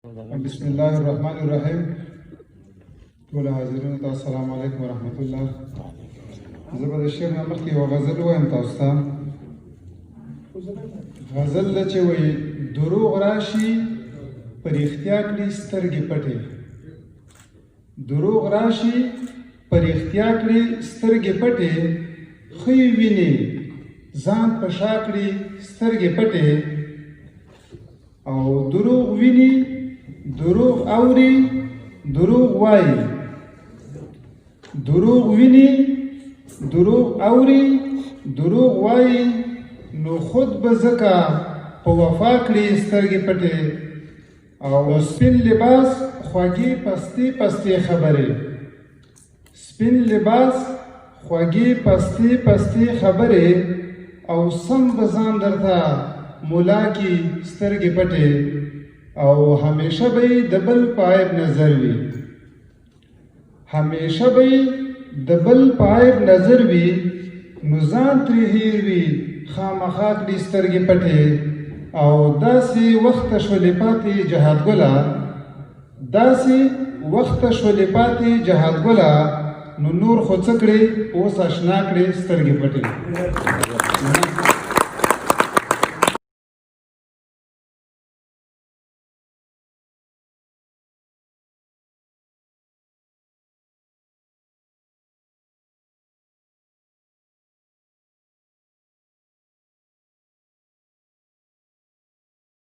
बिस्मिल्लाहिर्रहमानिर्रहीम। ټول حاضرینو ته السلام علیکم ورحمت الله. زه به د شعر نه مخکې یوه غزل ووایم تاسو ته. غزل ده چې وایي دروغ راشي په رښتیا کړي سترګې پټې، دروغ راشي په رښتیا کړي سترګې پټې، ښې وینې ځان په شا کړي سترګې پټې، او دروغ ویني دروغ اوري دروغ وایي، دروغ ویني دروغ اوري دروغ وایي، نو خود به ځکه په وفا کړي سترګې پټې، او سپین لباس خوږې پستې پستې خبرې، سپین لباس خوږې پستې پستې خبرې، او سم به ځان درته مولا کی سترګې پټې، او همیشه به د بل په عیب نظر وي، همیشه به د بل په عیب نظر وي، نو ځان ترې هیر وي خامخا کړي سترګې پټې، او داسې وخته شولې پاتې جهاد ګله، داسې وخته شولې پاتې جهاد ګله، نو نور خو څه کړې اوس اشنا کړې سترګې پټې.